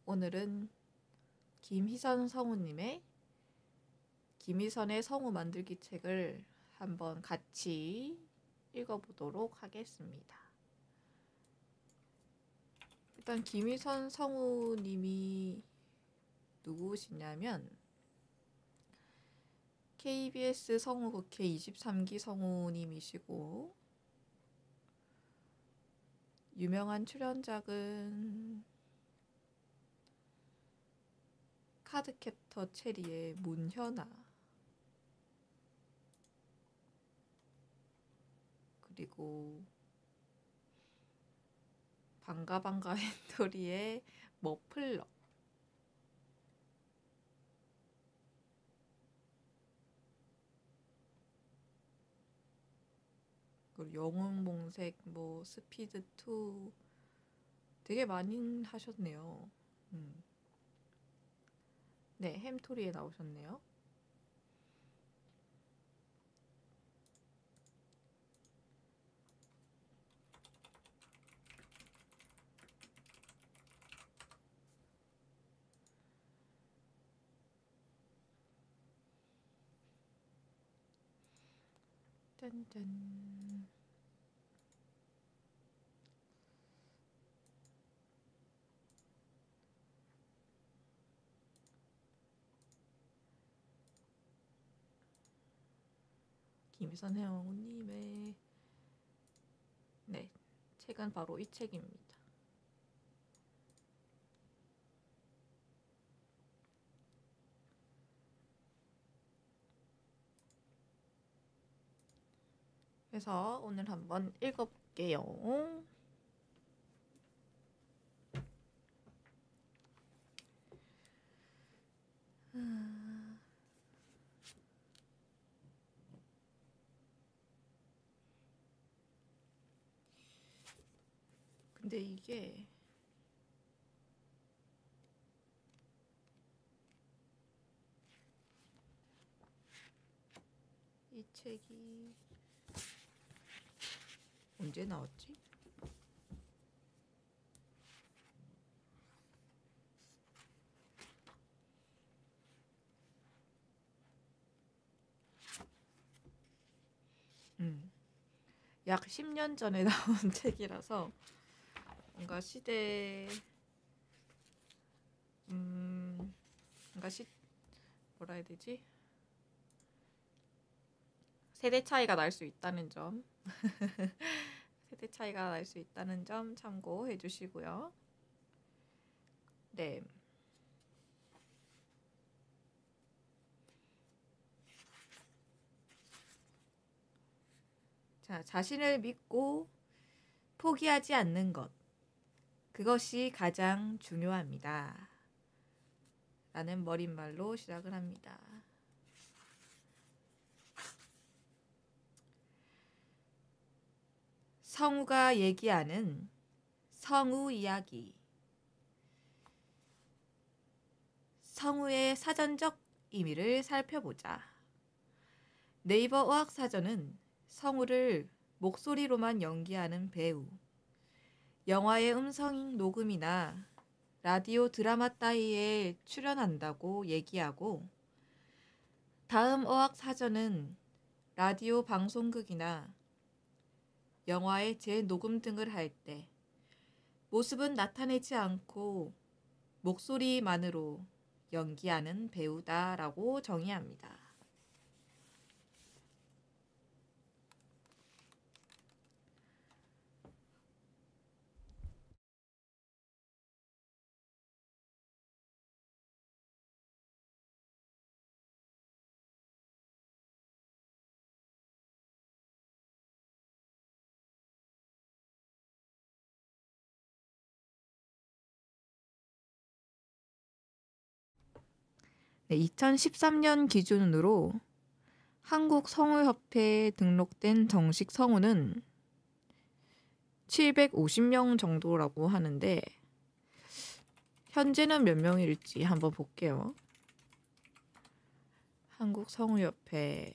오늘은 김희선 성우님의 김희선의 성우 만들기 책을 한번 같이 읽어보도록 하겠습니다. 일단 김희선 성우님이 누구시냐면 KBS 성우국회 23기 성우님이시고 유명한 출연작은 카드캡터 체리의 문현아, 그리고 반가반가 헨토리의 머플러, 그리고 영웅봉색, 스피드2 되게 많이 하셨네요. 네, 햄토리에 나오셨네요. 짠짠. 김희선 회원님의 책은 바로 이 책입니다. 그래서 오늘 한번 읽어볼게요. 근데 이게 이 책이 언제 나왔지? 약 10년 전에 나온 책이라서 뭔가 뭐라 해야 되지? 세대 차이가 날 수 있다는 점 세대 차이가 날 수 있다는 점 참고해 주시고요. 네. 자, 자신을 믿고 포기하지 않는 것. 그것이 가장 중요합니다. 라는 머릿말로 시작을 합니다. 성우가 얘기하는 성우 이야기. 성우의 사전적 의미를 살펴보자. 네이버 어학사전은 성우를 목소리로만 연기하는 배우, 영화의 음성 녹음이나 라디오 드라마 따위에 출연한다고 얘기하고, 다음 어학사전은 라디오 방송국이나 영화의 재녹음 등을 할 때 모습은 나타내지 않고 목소리만으로 연기하는 배우다라고 정의합니다. 네, 2013년 기준으로 한국성우협회에 등록된 정식 성우는 750명 정도라고 하는데 현재는 몇 명일지 한번 볼게요. 한국성우협회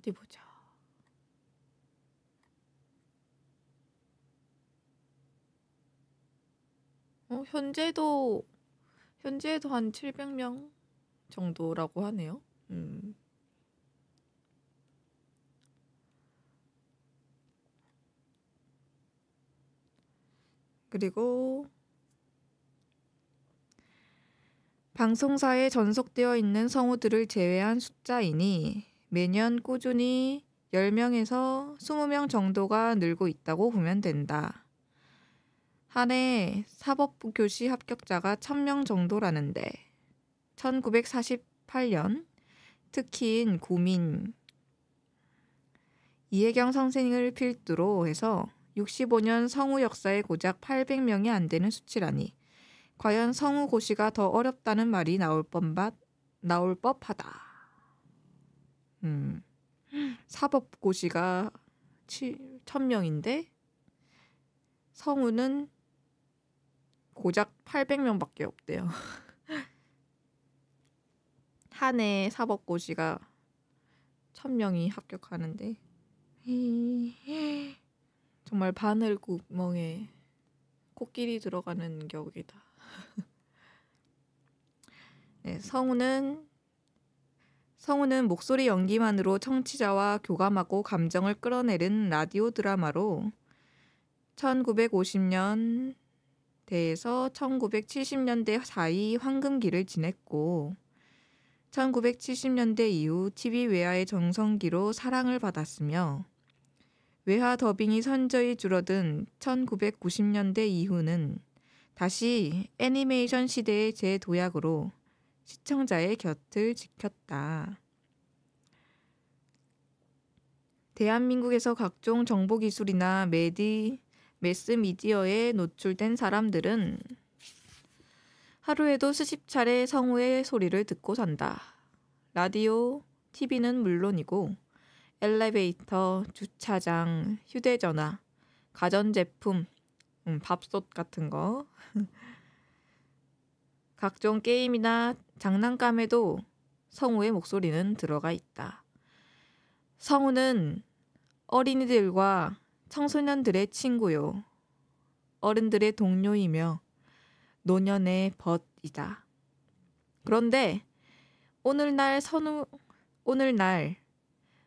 어디 보자. 현재도 한 700명 정도라고 하네요. 그리고 방송사에 전속되어 있는 성우들을 제외한 숫자이니 매년 꾸준히 10명에서 20명 정도가 늘고 있다고 보면 된다. 한 해 사법부 교시 합격자가 1000명 정도라는데 1948년 특히인 고민 이혜경 선생을 필두로 해서 65년 성우 역사에 고작 800명이 안 되는 수치라니 과연 성우 고시가 더 어렵다는 말이 나올 법하다. 사법 고시가 1000명인데 성우는 고작 800명밖에 없대요. 한 해 사법 고시가 1000명이 합격하는데 정말 바늘 구멍에 코끼리 들어가는 격이다. 네, 성우는 목소리 연기만으로 청취자와 교감하고 감정을 끌어내는 라디오 드라마로 1950년대에서 1970년대 사이 황금기를 지냈고 1970년대 이후 TV 외화의 정성기로 사랑을 받았으며 외화 더빙이 선저히 줄어든 1990년대 이후는 다시 애니메이션 시대의 재도약으로 시청자의 곁을 지켰다. 대한민국에서 각종 정보기술이나 매스미디어에 노출된 사람들은 하루에도 수십 차례 성우의 소리를 듣고 산다. 라디오, TV는 물론이고 엘리베이터, 주차장, 휴대전화, 가전제품, 밥솥 같은 거 각종 게임이나 장난감에도 성우의 목소리는 들어가 있다. 성우는 어린이들과 청소년들의 친구요. 어른들의 동료이며 노년의 벗이다. 그런데 오늘날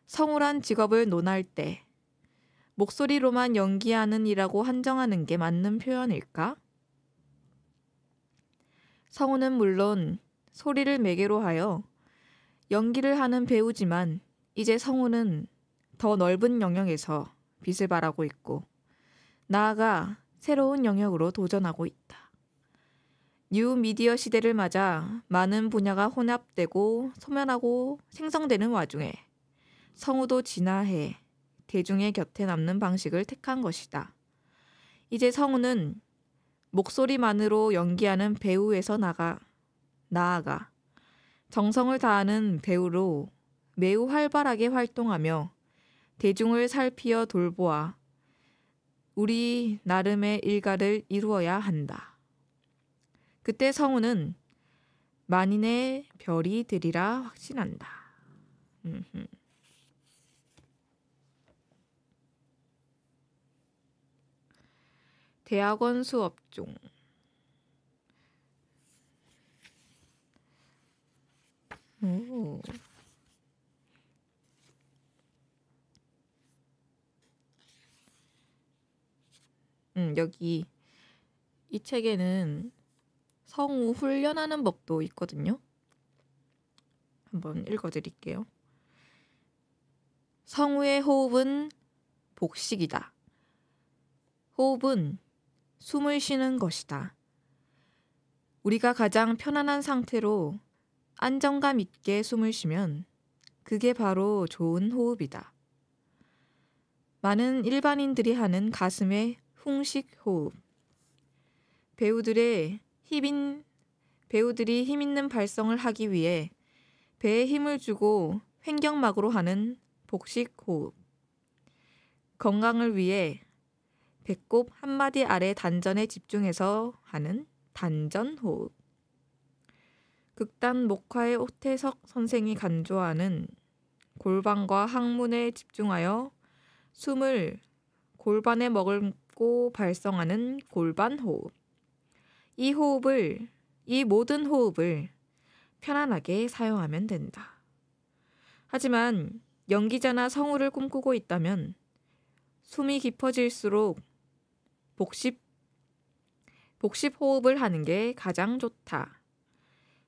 성우란 직업을 논할 때 목소리로만 연기하는 이라고 한정하는 게 맞는 표현일까? 성우는 물론 소리를 매개로 하여 연기를 하는 배우지만 이제 성우는 더 넓은 영역에서 빛을 발하고 있고 나아가 새로운 영역으로 도전하고 있다. 뉴 미디어 시대를 맞아 많은 분야가 혼합되고 소멸하고 생성되는 와중에 성우도 진화해 대중의 곁에 남는 방식을 택한 것이다. 이제 성우는 목소리만으로 연기하는 배우에서 나아가 정성을 다하는 배우로 매우 활발하게 활동하며 대중을 살피어 돌보아 우리 나름의 일가를 이루어야 한다. 그때 성우는 만인의 별이 되리라 확신한다. 대학원 수업중 여기 이 책에는 성우 훈련하는 법도 있거든요. 한번 읽어드릴게요. 성우의 호흡은 복식이다. 호흡은 숨을 쉬는 것이다. 우리가 가장 편안한 상태로 안정감 있게 숨을 쉬면 그게 바로 좋은 호흡이다. 많은 일반인들이 하는 가슴의 흉식 호흡. 배우들이 힘있는 발성을 하기 위해 배에 힘을 주고 횡격막으로 하는 복식 호흡. 건강을 위해 배꼽 한마디 아래 단전에 집중해서 하는 단전 호흡. 극단 목화의 오태석 선생이 강조하는 골반과 항문에 집중하여 숨을 골반에 머금고 발성하는 골반 호흡. 이 모든 호흡을 편안하게 사용하면 된다. 하지만 연기자나 성우를 꿈꾸고 있다면 숨이 깊어질수록 복식 호흡을 하는 게 가장 좋다.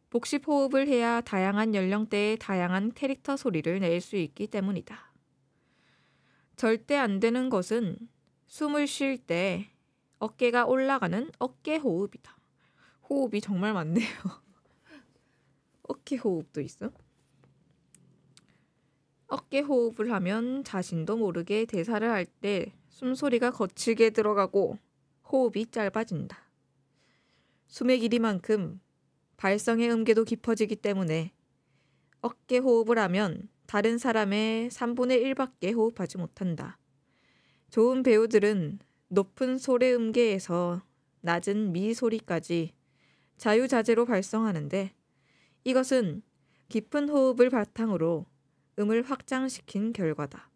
복식 호흡을 해야 다양한 연령대의 다양한 캐릭터 소리를 낼 수 있기 때문이다. 절대 안 되는 것은 숨을 쉴 때 어깨가 올라가는 어깨 호흡이다. 호흡이 정말 많네요. 어깨 호흡도 있어? 어깨 호흡을 하면 자신도 모르게 대사를 할 때 숨소리가 거칠게 들어가고 호흡이 짧아진다. 숨의 길이만큼 발성의 음계도 깊어지기 때문에 어깨 호흡을 하면 다른 사람의 3분의 1밖에 호흡하지 못한다. 좋은 배우들은 높은 소래 음계에서 낮은 미 소리까지 자유자재로 발성하는데 이것은 깊은 호흡을 바탕으로 음을 확장시킨 결과다.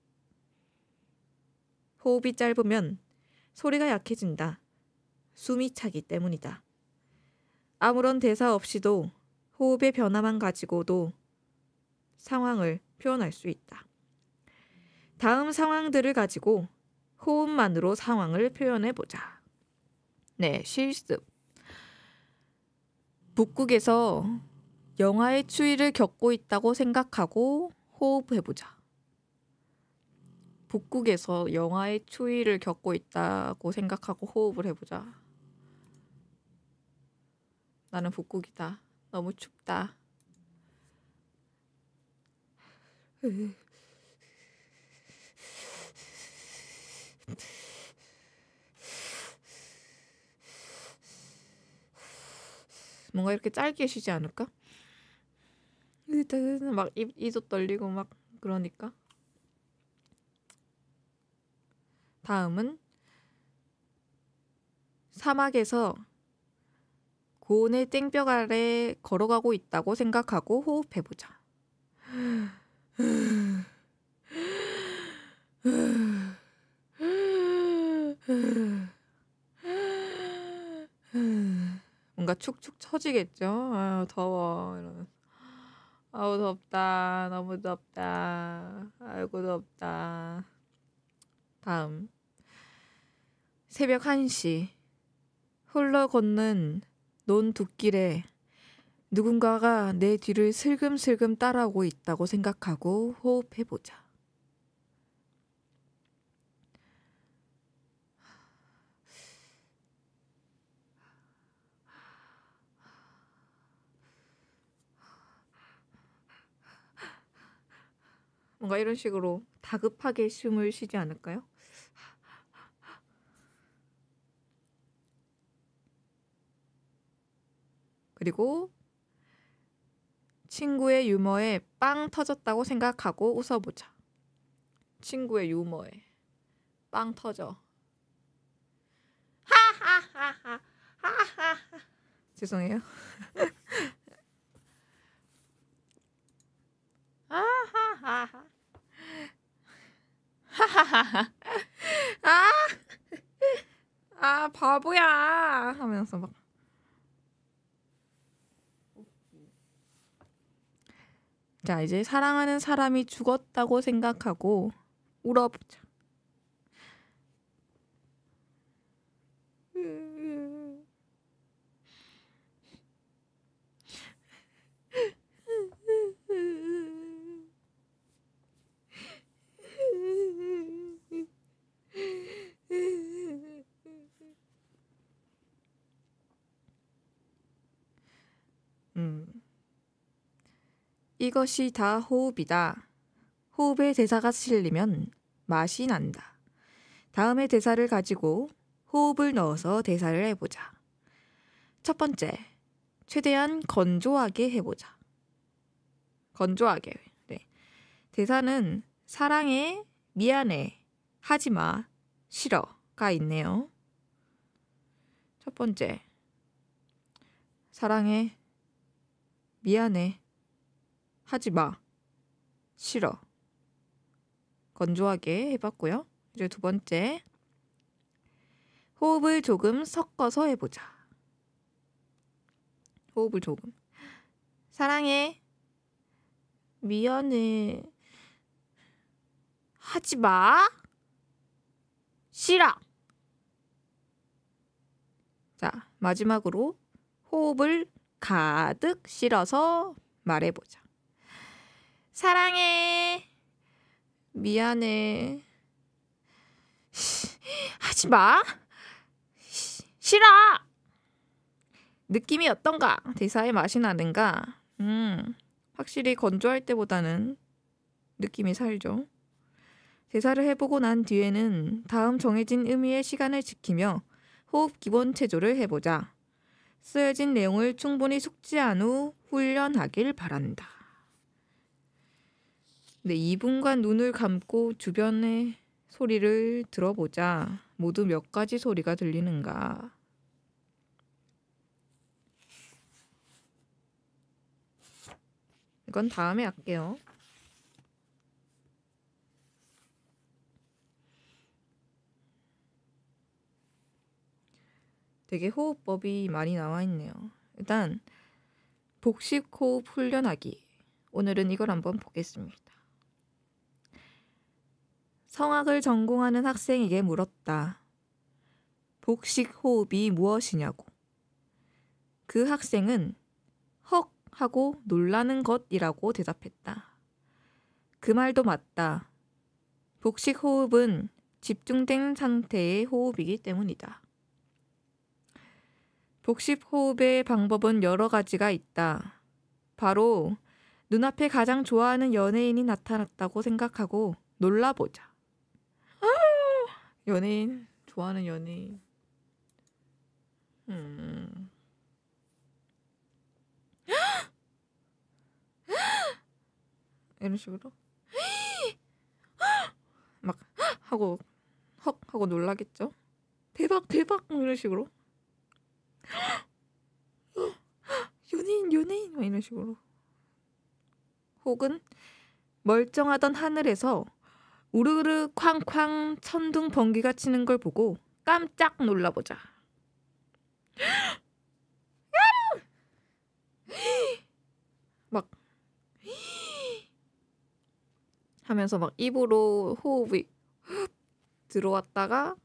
호흡이 짧으면 소리가 약해진다. 숨이 차기 때문이다. 아무런 대사 없이도 호흡의 변화만 가지고도 상황을 표현할 수 있다. 다음 상황들을 가지고 호흡만으로 상황을 표현해보자. 네, 실습. 북극에서 영하의 추위를 겪고 있다고 생각하고 호흡해보자. 북극에서 영하의 추위를 겪고 있다고 생각하고 호흡을 해보자. 나는 북극이다. 너무 춥다. 뭔가 이렇게 짧게 쉬지 않을까? 막 입도 떨리고 막 그러니까. 다음은 사막에서 고온의 땡볕 아래 걸어가고 있다고 생각하고 호흡해보자. 뭔가 축축 처지겠죠? 아유, 더워. 이러면. 아우, 덥다. 너무 덥다. 아이고, 덥다. 다음. 새벽 1시. 홀로 걷는 논 둑길에 누군가가 내 뒤를 슬금슬금 따라오고 있다고 생각하고 호흡해보자. 뭔가 이런 식으로 다급하게 숨을 쉬지 않을까요? 그리고 친구의 유머에 빵 터졌다고 생각하고 웃어보자. 친구의 유머에 빵 터져. 하하하하 하하하. 죄송해요. 하하하하. 하하하하. 바보야 하면서 막. 자, 이제 사랑하는 사람이 죽었다고 생각하고 울어보자. 이것이 다 호흡이다. 호흡에 대사가 실리면 맛이 난다. 다음의 대사를 가지고 호흡을 넣어서 대사를 해보자. 첫 번째, 최대한 건조하게 해보자. 건조하게. 네. 대사는 사랑해, 미안해, 하지마, 싫어가 있네요. 첫 번째, 사랑해, 미안해, 하지마, 싫어. 건조하게 해봤고요. 이제 두 번째, 호흡을 조금 섞어서 해보자. 호흡을 조금. 사랑해. 미안해. 하지 마. 싫어. 자, 마지막으로 호흡을 가득 실어서 말해보자. 사랑해. 미안해. 하지 마. 싫어. 느낌이 어떤가? 대사의 맛이 나는가? 확실히 건조할 때보다는 느낌이 살죠. 대사를 해보고 난 뒤에는 다음 정해진 의미의 시간을 지키며 호흡 기본 체조를 해보자. 쓰여진 내용을 충분히 숙지한 후 훈련하길 바란다. 네, 2분간 눈을 감고 주변의 소리를 들어보자. 모두 몇 가지 소리가 들리는가? 이건 다음에 할게요. 되게 호흡법이 많이 나와 있네요. 일단 복식 호흡 훈련하기. 오늘은 이걸 한번 보겠습니다. 성악을 전공하는 학생에게 물었다. 복식 호흡이 무엇이냐고. 그 학생은 헉 하고 놀라는 것이라고 대답했다. 그 말도 맞다. 복식 호흡은 집중된 상태의 호흡이기 때문이다. 복식 호흡의 방법은 여러 가지가 있다. 바로 눈앞에 가장 좋아하는 연예인이 나타났다고 생각하고 놀라보자. 연예인, 좋아하는 연예인. 이런 식으로 막 하고 헉 하고 놀라겠죠. 대박 대박 이런 식으로. 연예인 막 이런 식으로. 혹은 멀쩡하던 하늘에서 우르르 쾅쾅 천둥 번개가 치는 걸 보고 깜짝 놀라보자. 막 하면서 막 입으로 호흡이 들어왔다가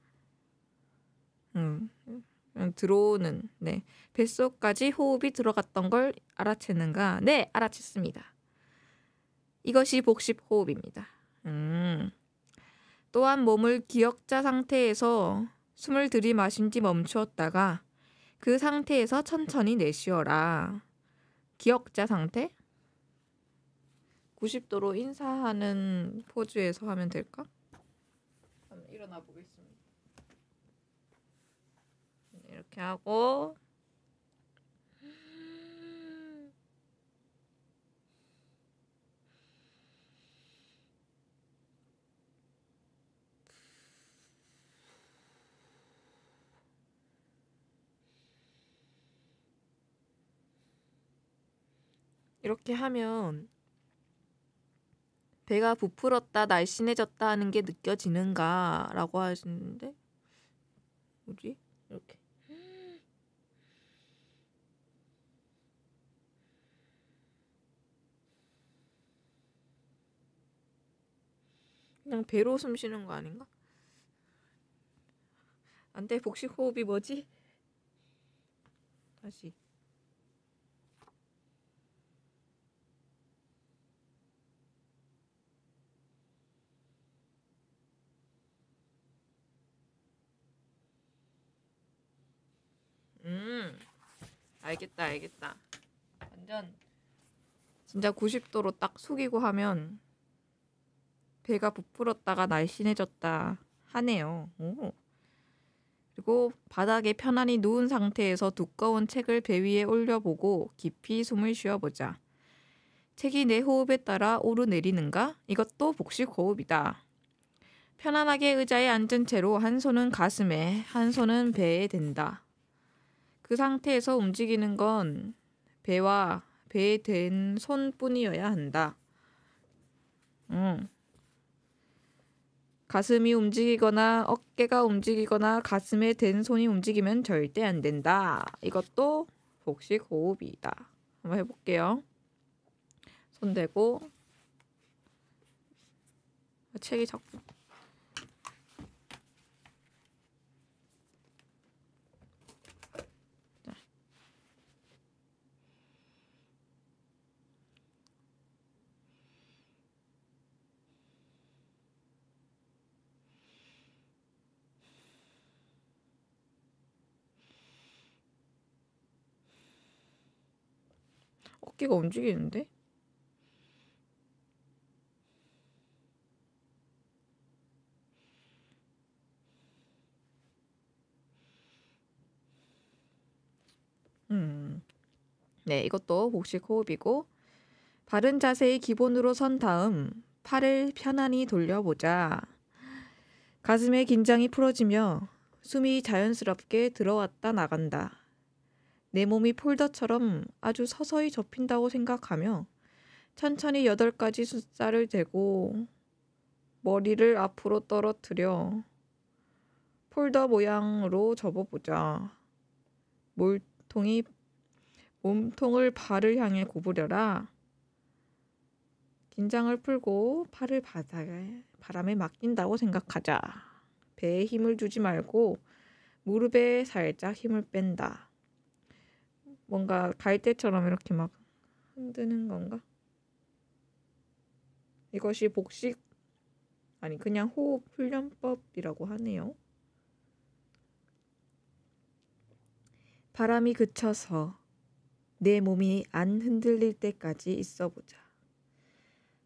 들어오는, 네, 뱃속까지 호흡이 들어갔던 걸 알아채는가? 네, 알아챘습니다. 이것이 복식 호흡입니다. 또한 몸을 기역자 상태에서 숨을 들이마신 뒤 멈추었다가 그 상태에서 천천히 내쉬어라. 기역자 상태? 90도로 인사하는 포즈에서 하면 될까? 한번 일어나 보겠습니다. 이렇게 하고 이렇게 하면 배가 부풀었다 날씬해졌다 하는 게 느껴지는가? 라고 하시는데 뭐지? 이렇게 그냥 배로 숨 쉬는 거 아닌가? 안 돼, 복식 호흡이 뭐지? 다시. 알겠다. 완전 진짜 90도로 딱 숙이고 하면 배가 부풀었다가 날씬해졌다 하네요. 오. 그리고 바닥에 편안히 누운 상태에서 두꺼운 책을 배 위에 올려보고 깊이 숨을 쉬어보자. 책이 내 호흡에 따라 오르내리는가? 이것도 복식 호흡이다. 편안하게 의자에 앉은 채로 한 손은 가슴에, 한 손은 배에 댄다. 그 상태에서 움직이는 건 배와 배에 댄 손뿐이어야 한다. 가슴이 움직이거나 어깨가 움직이거나 가슴에 댄 손이 움직이면 절대 안 된다. 이것도 복식 호흡이다. 한번 해볼게요. 손 대고 책이 자꾸 어깨가 움직이는데? 네, 이것도 복식 호흡이고 바른 자세의 기본으로 선 다음 팔을 편안히 돌려보자. 가슴의 긴장이 풀어지며 숨이 자연스럽게 들어왔다 나간다. 내 몸이 폴더처럼 아주 서서히 접힌다고 생각하며 천천히 8가지 숫자를 대고 머리를 앞으로 떨어뜨려 폴더 모양으로 접어보자. 몸통을 발을 향해 구부려라. 긴장을 풀고 팔을 바람에 맡긴다고 생각하자. 배에 힘을 주지 말고 무릎에 살짝 힘을 뺀다. 뭔가 갈대처럼 이렇게 막 흔드는 건가? 이것이 복식 아니 그냥 호흡 훈련법이라고 하네요. 바람이 그쳐서 내 몸이 안 흔들릴 때까지 있어보자.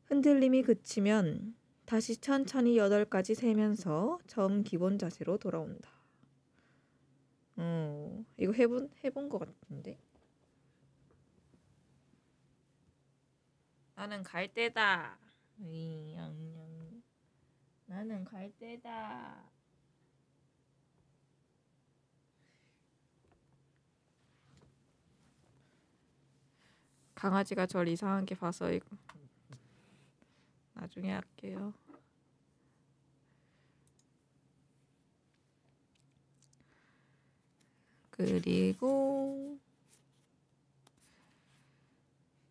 흔들림이 그치면 다시 천천히 8가지 세면서 처음 기본 자세로 돌아온다. 이거 해본 것 같은데. 나는 갈대다. 나는 갈대다. 강아지가 절 이상하게 봐서 이거 나중에 할게요. 그리고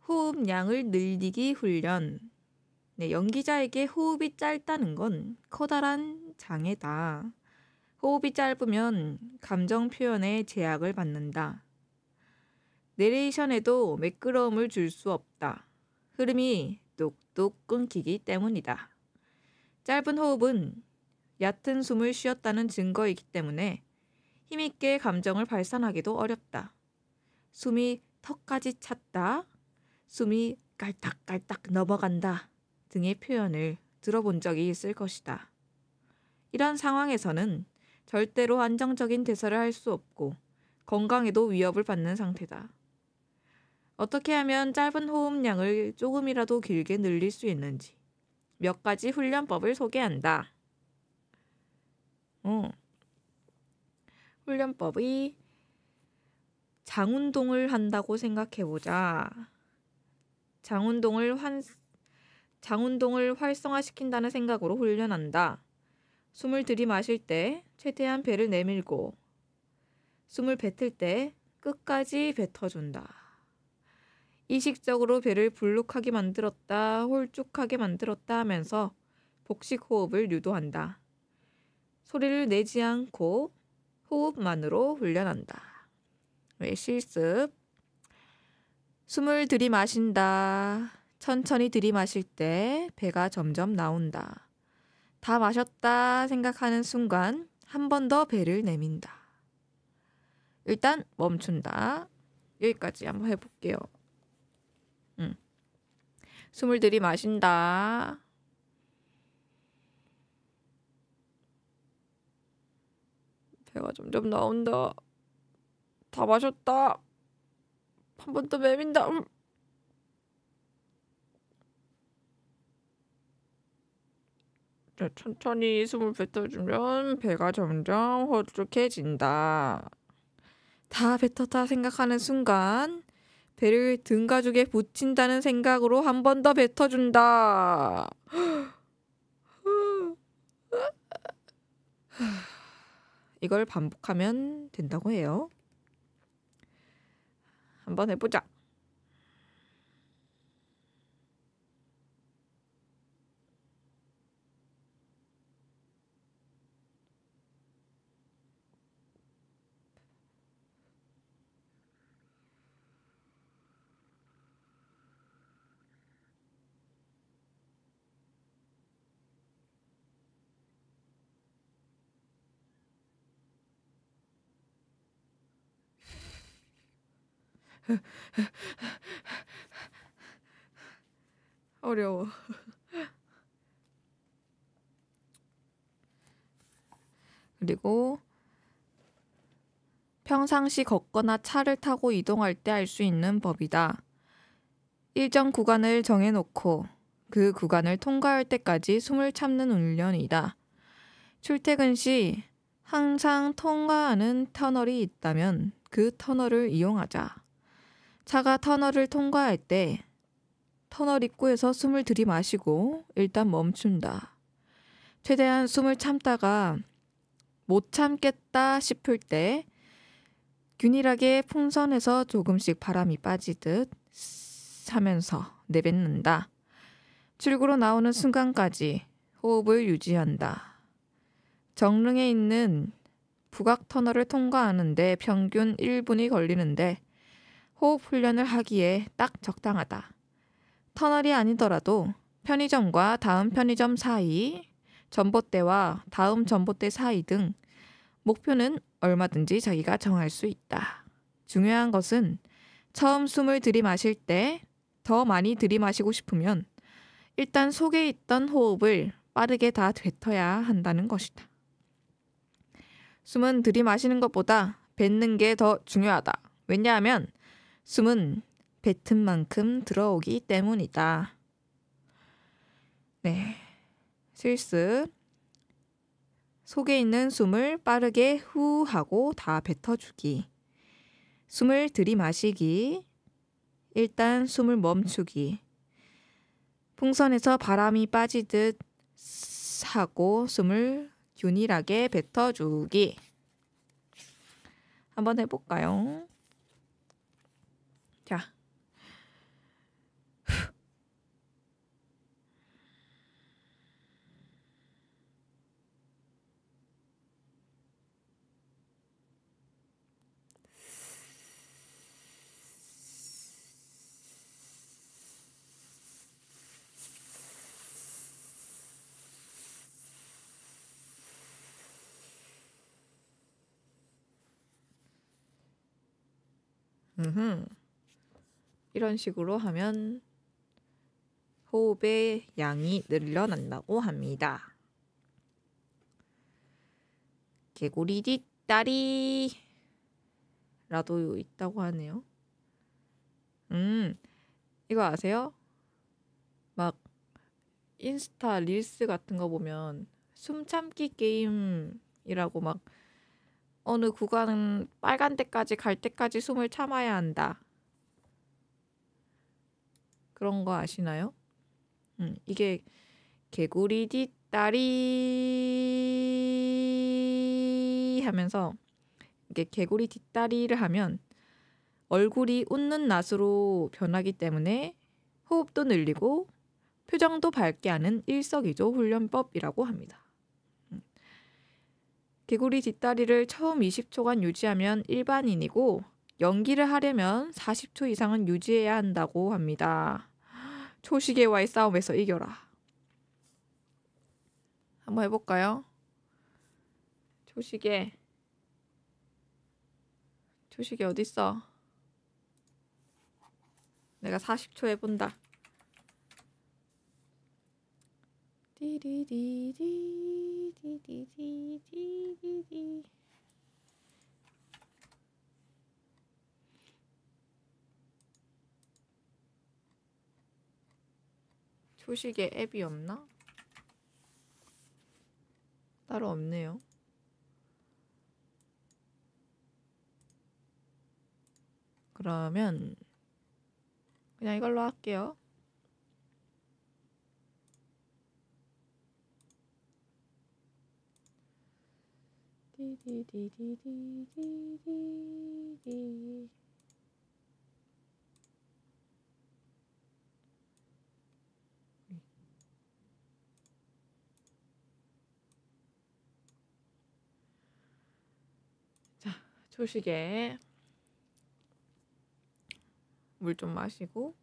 호흡량을 늘리기 훈련. 네, 연기자에게 호흡이 짧다는 건 커다란 장애다. 호흡이 짧으면 감정 표현에 제약을 받는다. 내레이션에도 매끄러움을 줄 수 없다. 흐름이 뚝뚝 끊기기 때문이다. 짧은 호흡은 얕은 숨을 쉬었다는 증거이기 때문에 힘있게 감정을 발산하기도 어렵다. 숨이 턱까지 찼다, 숨이 깔딱깔딱 넘어간다 등의 표현을 들어본 적이 있을 것이다. 이런 상황에서는 절대로 안정적인 대사를 할 수 없고 건강에도 위협을 받는 상태다. 어떻게 하면 짧은 호흡량을 조금이라도 길게 늘릴 수 있는지 몇 가지 훈련법을 소개한다. 훈련법이 장운동을 한다고 생각해보자. 장운동을 활성화시킨다는 생각으로 훈련한다. 숨을 들이마실 때 최대한 배를 내밀고 숨을 뱉을 때 끝까지 뱉어준다. 의식적으로 배를 불룩하게 만들었다, 홀쭉하게 만들었다 하면서 복식 호흡을 유도한다. 소리를 내지 않고 호흡만으로 훈련한다. 실습. 숨을 들이마신다. 천천히 들이마실 때 배가 점점 나온다. 다 마셨다 생각하는 순간 한 번 더 배를 내민다. 일단 멈춘다. 여기까지 한번 해볼게요. 숨을 들이마신다. 배가 점점 나온다. 다 마셨다. 한 번 더 내민다. 천천히 숨을 뱉어주면 배가 점점 홀쭉해진다. 다 뱉었다 생각하는 순간 배를 등 가죽에 붙인다는 생각으로 한 번 더 뱉어준다. 이걸 반복하면 된다고 해요. 한번 해보자. 어려워. 그리고 평상시 걷거나 차를 타고 이동할 때 할 수 있는 법이다. 일정 구간을 정해놓고 그 구간을 통과할 때까지 숨을 참는 훈련이다. 출퇴근 시 항상 통과하는 터널이 있다면 그 터널을 이용하자. 차가 터널을 통과할 때 터널 입구에서 숨을 들이마시고 일단 멈춘다. 최대한 숨을 참다가 못 참겠다 싶을 때 균일하게 풍선에서 조금씩 바람이 빠지듯 하면서 내뱉는다. 출구로 나오는 순간까지 호흡을 유지한다. 정릉에 있는 북악터널을 통과하는데 평균 1분이 걸리는데 호흡 훈련을 하기에 딱 적당하다. 터널이 아니더라도 편의점과 다음 편의점 사이, 전봇대와 다음 전봇대 사이 등 목표는 얼마든지 자기가 정할 수 있다. 중요한 것은 처음 숨을 들이마실 때 더 많이 들이마시고 싶으면 일단 속에 있던 호흡을 빠르게 다 뱉어야 한다는 것이다. 숨은 들이마시는 것보다 뱉는 게 더 중요하다. 왜냐하면 숨은 뱉은 만큼 들어오기 때문이다. 네, 실습. 속에 있는 숨을 빠르게 후 하고 다 뱉어주기. 숨을 들이마시기. 일단 숨을 멈추기. 풍선에서 바람이 빠지듯 하고 숨을 균일하게 뱉어주기. 한번 해볼까요? 자. 이런 식으로 하면 호흡의 양이 늘어난다고 합니다. 개구리 뒷다리 라도 있다고 하네요. 이거 아세요? 막 인스타 릴스 같은 거 보면 숨 참기 게임이라고 막 어느 구간 빨간 데까지 갈 때까지 숨을 참아야 한다. 그런 거 아시나요? 이게 개구리 뒷다리 하면서 이게 개구리 뒷다리를 하면 얼굴이 웃는 낯으로 변하기 때문에 호흡도 늘리고 표정도 밝게 하는 일석이조 훈련법이라고 합니다. 개구리 뒷다리를 처음 20초간 유지하면 일반인이고 연기를 하려면 40초 이상은 유지해야 한다고 합니다. 초시계와의 싸움에서 이겨라. 한번 해볼까요? 초시계 어딨어? 내가 40초 해본다. 디디디디디디디디디. 초시계 앱이 없나? 따로 없네요. 그러면 그냥 이걸로 할게요. 디디디디디디디디디. 자, 초식에 물 좀 마시고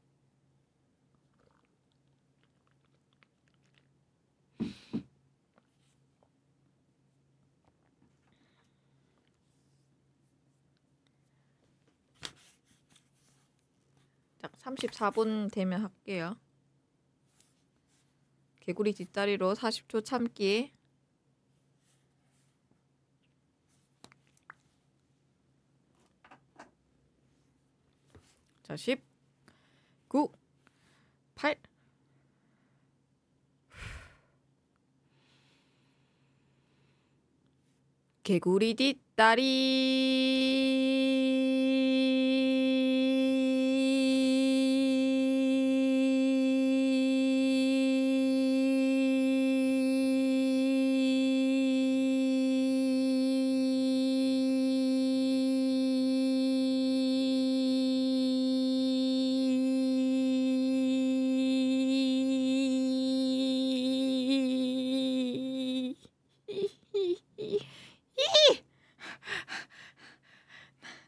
자, 34분 되면 할게요. 개구리 뒷다리로 40초 참기. 자, 10, 9, 8. 개구리 뒷다리.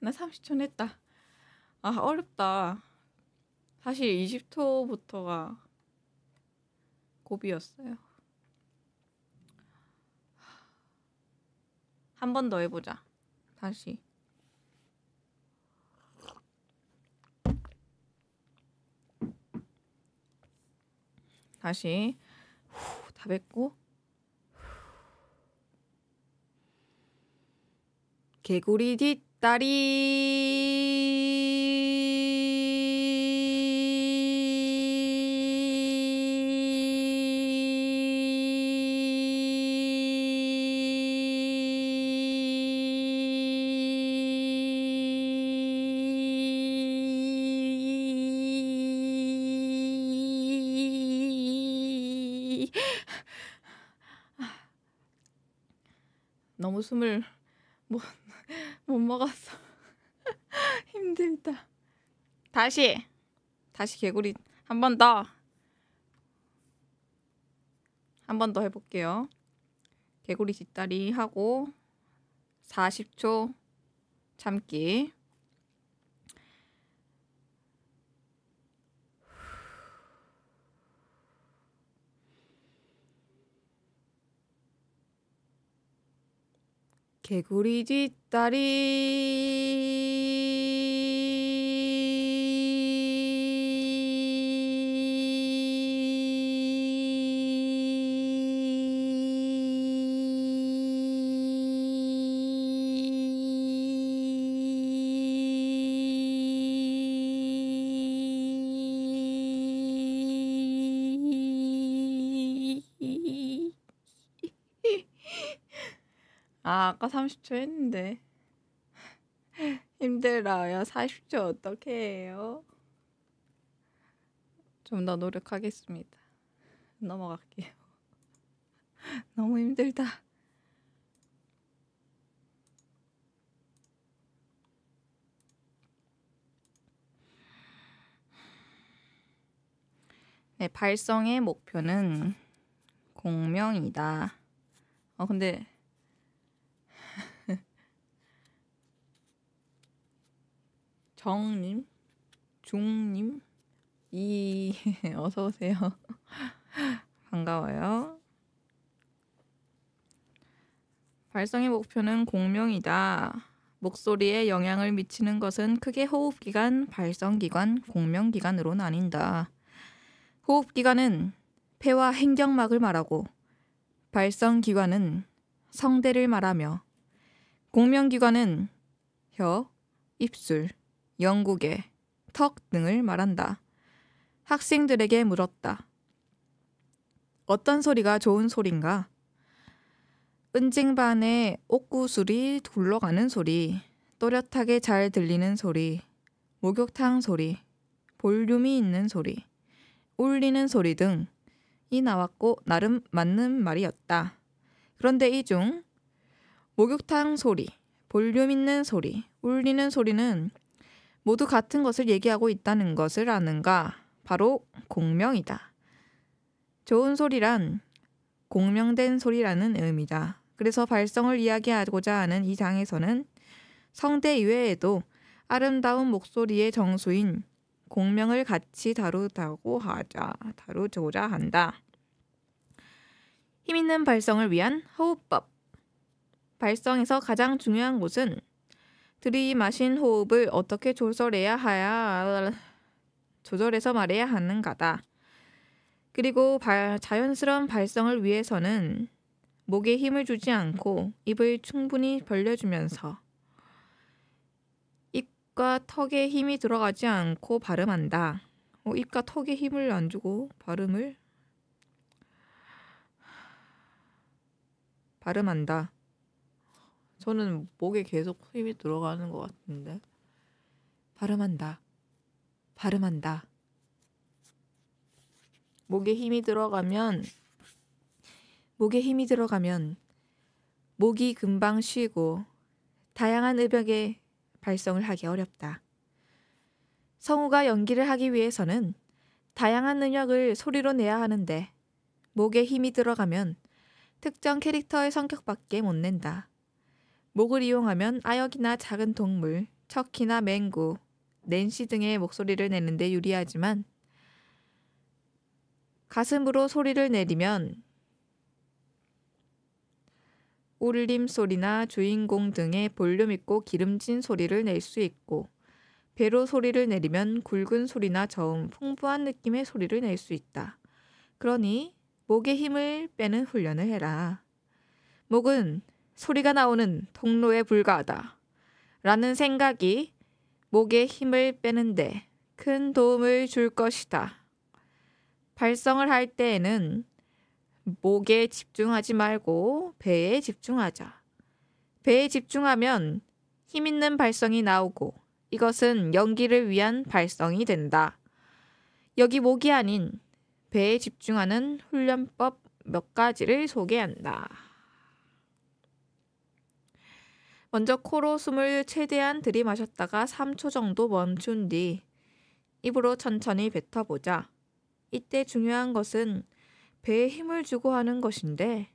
나 30초 냈다. 아, 어렵다. 사실 20초부터가 고비였어요. 한 번 더 해보자. 다시. 다시. 다 뱉고. 개구리 뒷다리. 너무 숨을 못 먹었어. 힘들다. 다시 개구리 한 번 더. 한 번 더 해볼게요. 개구리 뒷다리 하고 40초 참기. 개구리 뒷다리. 아까 30초 했는데. 힘들어요. 40초 어떻게 해요? 좀 더 노력하겠습니다. 넘어갈게요. 너무 힘들다. 네, 발성의 목표는 공명이다. 근데 정님, 중님, 어서 오세요. 반가워요. 발성의 목표는 공명이다. 목소리에 영향을 미치는 것은 크게 호흡기관, 발성기관, 공명기관으로 나뉜다. 호흡기관은 폐와 행경막을 말하고 발성기관은 성대를 말하며 공명기관은 혀, 입술, 영구개, 턱 등을 말한다. 학생들에게 물었다. 어떤 소리가 좋은 소린가? 은징반에 옥구슬이 굴러가는 소리, 또렷하게 잘 들리는 소리, 목욕탕 소리, 볼륨이 있는 소리, 울리는 소리 등이 나왔고 나름 맞는 말이었다. 그런데 이 중 목욕탕 소리, 볼륨 있는 소리, 울리는 소리는 모두 같은 것을 얘기하고 있다는 것을 아는가? 바로 공명이다. 좋은 소리란 공명된 소리라는 의미다. 그래서 발성을 이야기하고자 하는 이 장에서는 성대 이외에도 아름다운 목소리의 정수인 공명을 같이 다루고자 한다. 힘있는 발성을 위한 호흡법. 발성에서 가장 중요한 것은 들이마신 호흡을 어떻게 조절해서 말해야 하는가다. 그리고 자연스러운 발성을 위해서는 목에 힘을 주지 않고 입을 충분히 벌려주면서 입과 턱에 힘이 들어가지 않고 발음한다. 입과 턱에 힘을 안 주고 발음한다. 저는 목에 계속 힘이 들어가는 것 같은데. 발음한다. 목에 힘이 들어가면 목이 금방 쉬고 다양한 음역의 발성을 하기 어렵다. 성우가 연기를 하기 위해서는 다양한 음역을 소리로 내야 하는데 목에 힘이 들어가면 특정 캐릭터의 성격밖에 못 낸다. 목을 이용하면 아역이나 작은 동물, 척키나 맹구, 낸시 등의 목소리를 내는데 유리하지만 가슴으로 소리를 내리면 울림소리나 주인공 등의 볼륨 있고 기름진 소리를 낼 수 있고 배로 소리를 내리면 굵은 소리나 저음, 풍부한 느낌의 소리를 낼 수 있다. 그러니 목에 힘을 빼는 훈련을 해라. 목은 소리가 나오는 통로에 불과하다. 라는 생각이 목에 힘을 빼는데 큰 도움을 줄 것이다. 발성을 할 때에는 목에 집중하지 말고 배에 집중하자. 배에 집중하면 힘 있는 발성이 나오고 이것은 연기를 위한 발성이 된다. 여기 목이 아닌 배에 집중하는 훈련법 몇 가지를 소개한다. 먼저 코로 숨을 최대한 들이마셨다가 3초 정도 멈춘 뒤 입으로 천천히 뱉어보자. 이때 중요한 것은 배에 힘을 주고 하는 것인데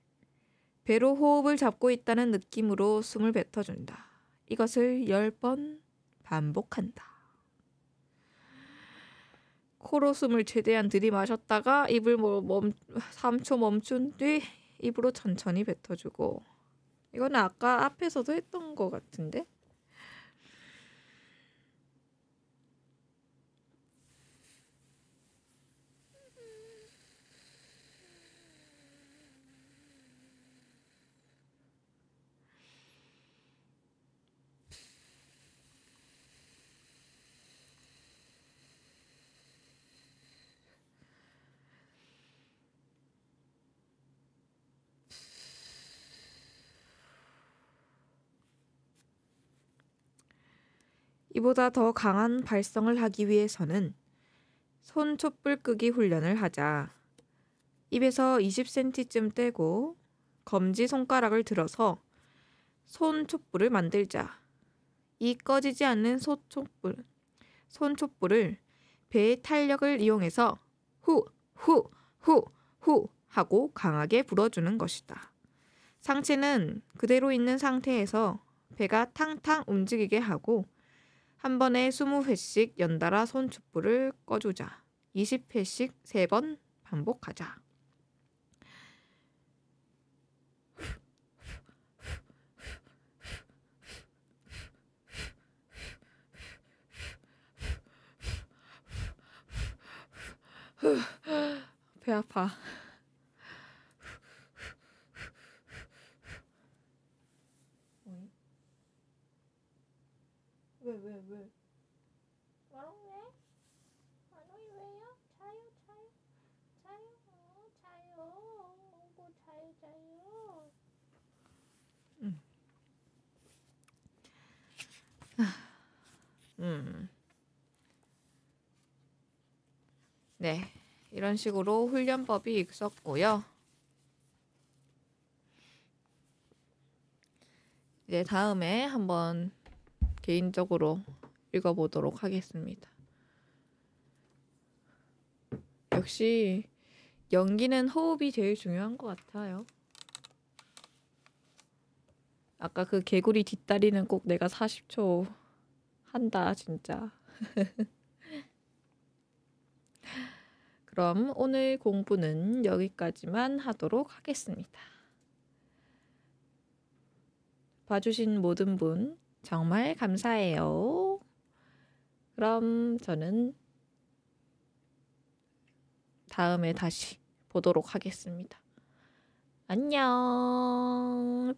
배로 호흡을 잡고 있다는 느낌으로 숨을 뱉어준다. 이것을 10번 반복한다. 코로 숨을 최대한 들이마셨다가 입을 3초 멈춘 뒤 입으로 천천히 뱉어주고 이거는 아까 앞에서도 했던 것 같은데? 이보다 더 강한 발성을 하기 위해서는 손 촛불 끄기 훈련을 하자. 입에서 20cm쯤 떼고 검지 손가락을 들어서 손 촛불을 만들자. 이 꺼지지 않는 손 촛불을 배의 탄력을 이용해서 후, 후, 후, 후 하고 강하게 불어주는 것이다. 상체는 그대로 있는 상태에서 배가 탕탕 움직이게 하고 한 번에 20회씩 연달아 손 촛불을 꺼주자. 20회씩 3번 반복하자. 배 아파. 왜? 뭐라고? 아니 왜요? 자요. 오고 자요. 네, 이런 식으로 훈련법이 있었고요. 이제 다음에 한번 개인적으로 읽어보도록 하겠습니다. 역시 연기는 호흡이 제일 중요한 것 같아요. 아까 그 개구리 뒷다리는 꼭 내가 40초 한다 진짜. 그럼 오늘 공부는 여기까지만 하도록 하겠습니다. 봐주신 모든 분 정말 감사해요. 그럼 저는 다음에 다시 보도록 하겠습니다. 안녕.